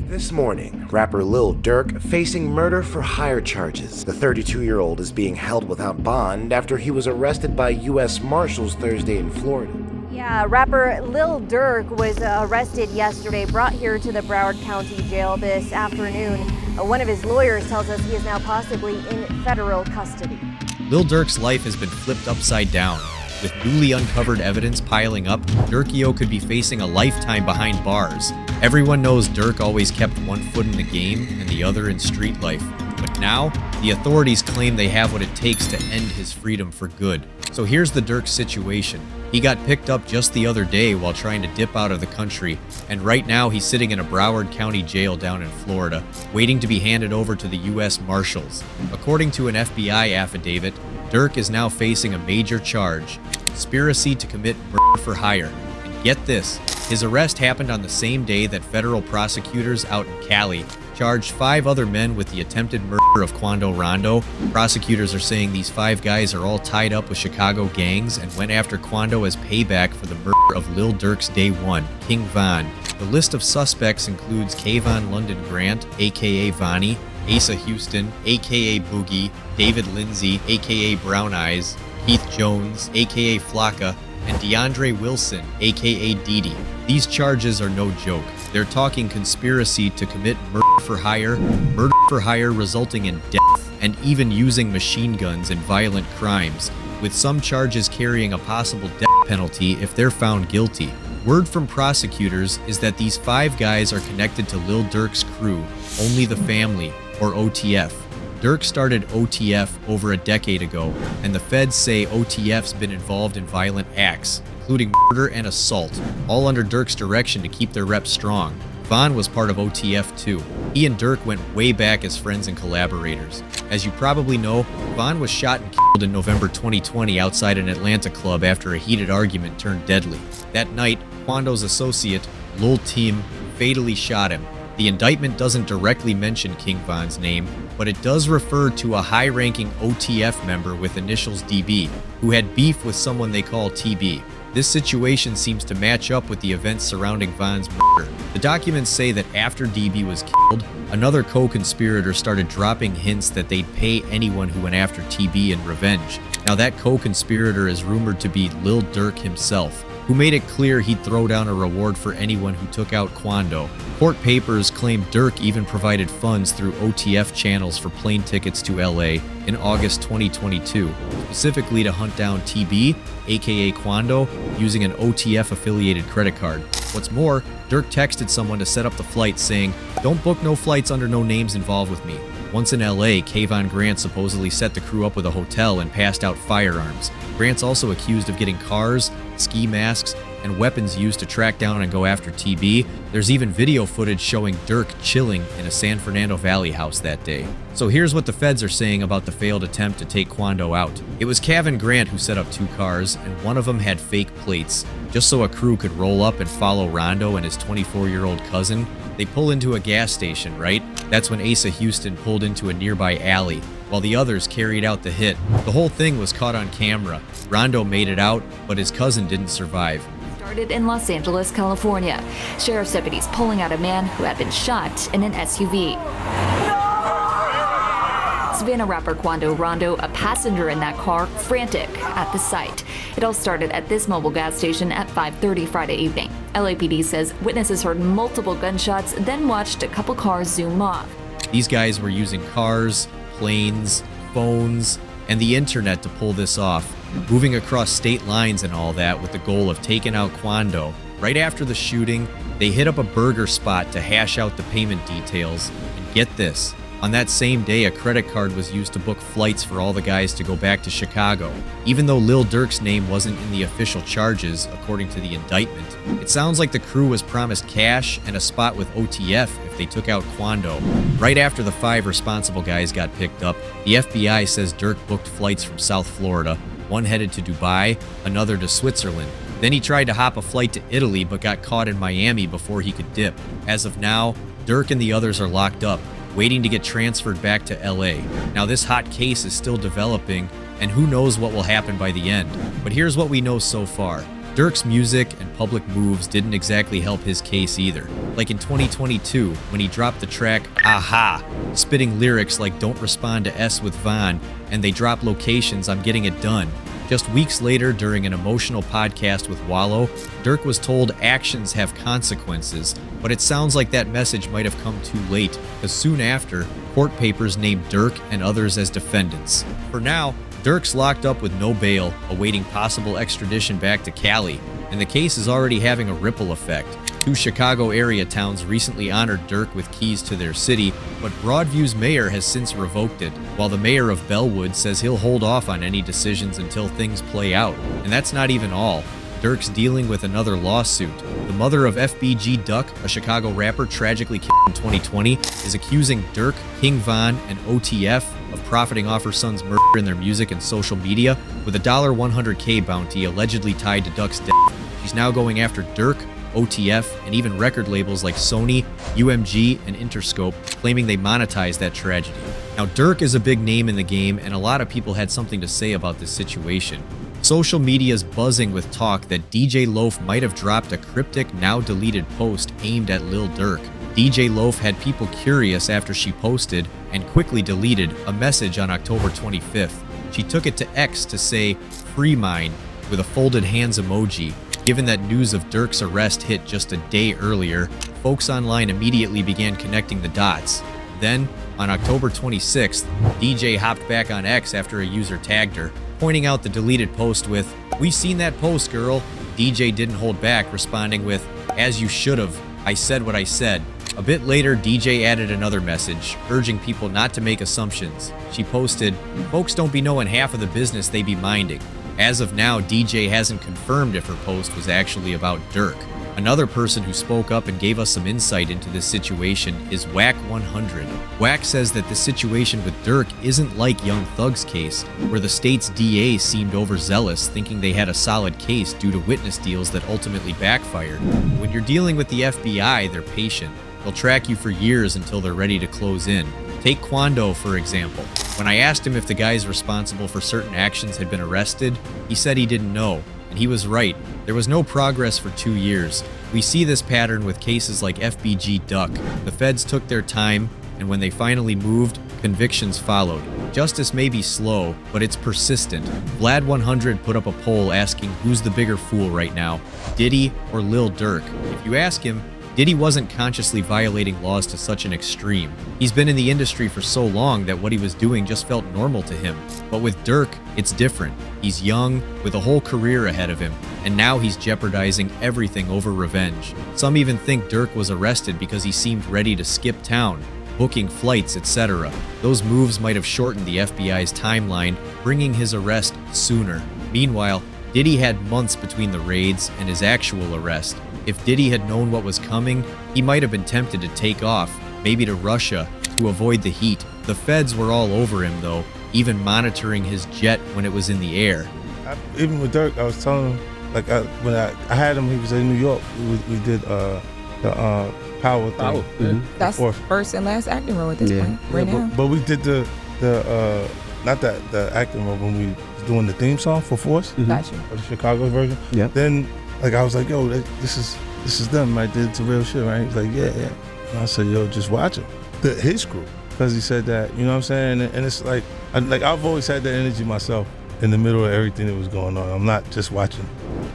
This morning, rapper Lil Durk facing murder for hire charges. The 32-year-old is being held without bond after he was arrested by U.S. Marshals Thursday in Florida. Yeah, rapper Lil Durk was arrested yesterday, brought here to the Broward County Jail this afternoon. One of his lawyers tells us he is now possibly in federal custody. Lil Durk's life has been flipped upside down. With newly uncovered evidence piling up, Durkio could be facing a lifetime behind bars. Everyone knows Durk always kept one foot in the game and the other in street life. But now, the authorities claim they have what it takes to end his freedom for good. So here's the Durk situation. He got picked up just the other day while trying to dip out of the country, and right now he's sitting in a Broward County Jail down in Florida, waiting to be handed over to the U.S. Marshals. According to an FBI affidavit, Durk is now facing a major charge: conspiracy to commit murder for hire. And get this, his arrest happened on the same day that federal prosecutors out in Cali charged 5 other men with the attempted murder of Quando Rondo. Prosecutors are saying these 5 guys are all tied up with Chicago gangs and went after Quando as payback for the murder of Lil Durk's Day 1, King Von. The list of suspects includes Kayvon London Grant, aka Vonnie, Asa Houston, aka Boogie, David Lindsay, aka Brown Eyes, Keith Jones, aka Flocka, and DeAndre Wilson, aka Didi. These charges are no joke. They're talking conspiracy to commit murder for hire resulting in death, and even using machine guns in violent crimes, with some charges carrying a possible death penalty if they're found guilty. Word from prosecutors is that these 5 guys are connected to Lil Durk's crew, Only the Family, or OTF. Durk started OTF over a decade ago, and the feds say OTF's been involved in violent acts, including murder and assault, all under Durk's direction to keep their rep strong. Von was part of OTF too. He and Durk went way back as friends and collaborators. As you probably know, Von was shot and killed in November 2020 outside an Atlanta club after a heated argument turned deadly. That night, Quando's associate, Lil Team, fatally shot him. The indictment doesn't directly mention King Von's name, but it does refer to a high-ranking OTF member with initials DB, who had beef with someone they call TB. This situation seems to match up with the events surrounding Von's murder. The documents say that after DB was killed, another co-conspirator started dropping hints that they'd pay anyone who went after TB in revenge. Now that co-conspirator is rumored to be Lil Durk himself, who made it clear he'd throw down a reward for anyone who took out Quando. Court papers claim Durk even provided funds through OTF channels for plane tickets to LA in August 2022, specifically to hunt down TB, aka Quando, using an OTF-affiliated credit card. What's more, Durk texted someone to set up the flight saying, "Don't book no flights under no names involved with me." Once in LA, Kayvon Grant supposedly set the crew up with a hotel and passed out firearms. Grant's also accused of getting cars, ski masks, and weapons used to track down and go after TB. There's even video footage showing Durk chilling in a San Fernando Valley house that day. So here's what the feds are saying about the failed attempt to take Quando out. It was Kayvon Grant who set up 2 cars, and one of them had fake plates, just so a crew could roll up and follow Rondo and his 24-year-old cousin. They pull into a gas station, right? That's when Asa Houston pulled into a nearby alley, while the others carried out the hit. The whole thing was caught on camera. Rondo made it out, but his cousin didn't survive. Started in Los Angeles, California. Sheriff's deputies pulling out a man who had been shot in an SUV. Savannah rapper Quando Rondo, a passenger in that car, frantic at the sight. It all started at this mobile gas station at 5:30 Friday evening. LAPD says witnesses heard multiple gunshots, then watched a couple cars zoom off. These guys were using cars, planes, phones, and the internet to pull this off, moving across state lines and all that with the goal of taking out Quando. Right after the shooting, they hit up a burger spot to hash out the payment details. And get this, on that same day, a credit card was used to book flights for all the guys to go back to Chicago. Even though Lil Durk's name wasn't in the official charges, according to the indictment, it sounds like the crew was promised cash and a spot with OTF if they took out Quando. Right after the 5 responsible guys got picked up, the FBI says Durk booked flights from South Florida, one headed to Dubai, another to Switzerland. Then he tried to hop a flight to Italy but got caught in Miami before he could dip. As of now, Durk and the others are locked up, waiting to get transferred back to LA. Now this hot case is still developing, and who knows what will happen by the end. But here's what we know so far. Durk's music and public moves didn't exactly help his case either. Like in 2022, when he dropped the track Aha, spitting lyrics like "Don't respond to S with Von," and "They drop locations, I'm getting it done." Just weeks later, during an emotional podcast with Wallow, Durk was told actions have consequences, but it sounds like that message might have come too late, because soon after, court papers named Durk and others as defendants. For now, Durk's locked up with no bail, awaiting possible extradition back to Cali, and the case is already having a ripple effect. 2 Chicago area towns recently honored Durk with keys to their city, but Broadview's mayor has since revoked it, while the mayor of Bellwood says he'll hold off on any decisions until things play out. And that's not even all. Durk's dealing with another lawsuit. The mother of FBG Duck, a Chicago rapper tragically killed in 2020, is accusing Durk, King Von, and OTF of profiting off her son's murder in their music and social media, with a $100K bounty allegedly tied to Duck's death. She's now going after Durk, OTF, and even record labels like Sony, UMG, and Interscope, claiming they monetized that tragedy. Now, Durk is a big name in the game, and a lot of people had something to say about this situation. Social media's buzzing with talk that DJ Loaf might have dropped a cryptic, now-deleted post aimed at Lil Durk. DJ Loaf had people curious after she posted, and quickly deleted, a message on October 25th. She took it to X to say, "Free mine," with a folded hands emoji. Given that news of Durk's arrest hit just a day earlier, folks online immediately began connecting the dots. Then, on October 26th, DJ hopped back on X after a user tagged her, pointing out the deleted post with, "We seen that post, girl." DJ didn't hold back, responding with, "As you should've. I said what I said." A bit later, DJ added another message, urging people not to make assumptions. She posted, "Folks don't be knowing half of the business they be minding." As of now, DJ hasn't confirmed if her post was actually about Durk. Another person who spoke up and gave us some insight into this situation is Wack 100. Wack says that the situation with Durk isn't like Young Thug's case, where the state's DA seemed overzealous, thinking they had a solid case due to witness deals that ultimately backfired. When you're dealing with the FBI, they're patient. They'll track you for years until they're ready to close in. Take Quando, for example. When I asked him if the guys responsible for certain actions had been arrested, he said he didn't know, and he was right. There was no progress for 2 years. We see this pattern with cases like FBG Duck. The feds took their time, and when they finally moved, convictions followed. Justice may be slow, but it's persistent. Vlad 100 put up a poll asking who's the bigger fool right now, Diddy or Lil Durk. If you ask him, Diddy wasn't consciously violating laws to such an extreme. He's been in the industry for so long that what he was doing just felt normal to him. But with Durk, it's different. He's young, with a whole career ahead of him, and now he's jeopardizing everything over revenge. Some even think Durk was arrested because he seemed ready to skip town, booking flights, etc. Those moves might have shortened the FBI's timeline, bringing his arrest sooner. Meanwhile, Diddy had months between the raids and his actual arrest. If Diddy had known what was coming, he might have been tempted to take off, maybe to Russia, to avoid the heat. The feds were all over him though, even monitoring his jet when it was in the air. Even with Durk, I was telling him, like when I had him, he was in New York. We did the power thing. Mm-hmm. That's first and last acting role at this point, right now. But we did the not the acting role when we was doing the theme song for Force. Mm-hmm. Gotcha. Or the Chicago version. Yeah. Then like I was like, yo, this is them, right? It's a real shit, right? He was like, yeah. And I said, yo, just watch him. His crew, because he said that, you know what I'm saying? And it's like I've always had that energy myself in the middle of everything that was going on. I'm not just watching.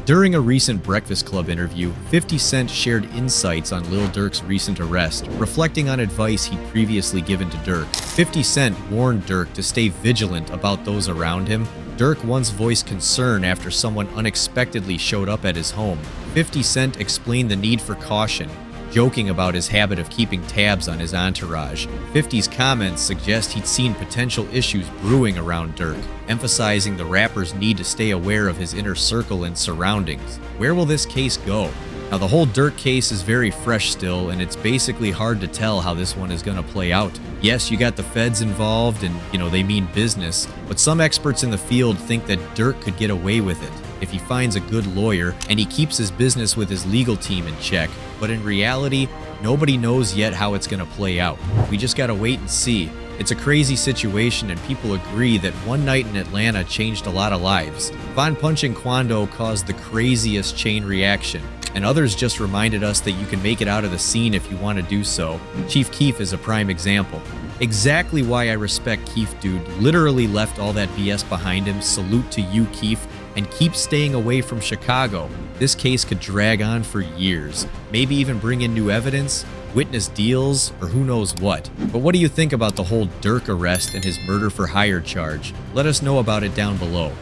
During a recent Breakfast Club interview, 50 Cent shared insights on Lil Durk's recent arrest, reflecting on advice he'd previously given to Durk. 50 Cent warned Durk to stay vigilant about those around him. Durk once voiced concern after someone unexpectedly showed up at his home. 50 Cent explained the need for caution, joking about his habit of keeping tabs on his entourage. 50's comments suggest he'd seen potential issues brewing around Durk, emphasizing the rapper's need to stay aware of his inner circle and surroundings. Where will this case go? Now, the whole Durk case is very fresh still, and it's basically hard to tell how this one is going to play out. Yes, you got the feds involved, and, they mean business, but some experts in the field think that Durk could get away with it if he finds a good lawyer and he keeps his business with his legal team in check. But in reality, nobody knows yet how it's going to play out. We just got to wait and see. It's a crazy situation, and people agree that one night in Atlanta changed a lot of lives. Von punching Quando caused the craziest chain reaction, and others just reminded us that you can make it out of the scene if you want to do so. Chief Keef is a prime example. Exactly why I respect Keef, dude. Literally left all that BS behind him. Salute to you, Keef, and keep staying away from Chicago. This case could drag on for years, maybe even bring in new evidence, witness deals, or who knows what. But what do you think about the whole Durk arrest and his murder for hire charge? Let us know about it down below.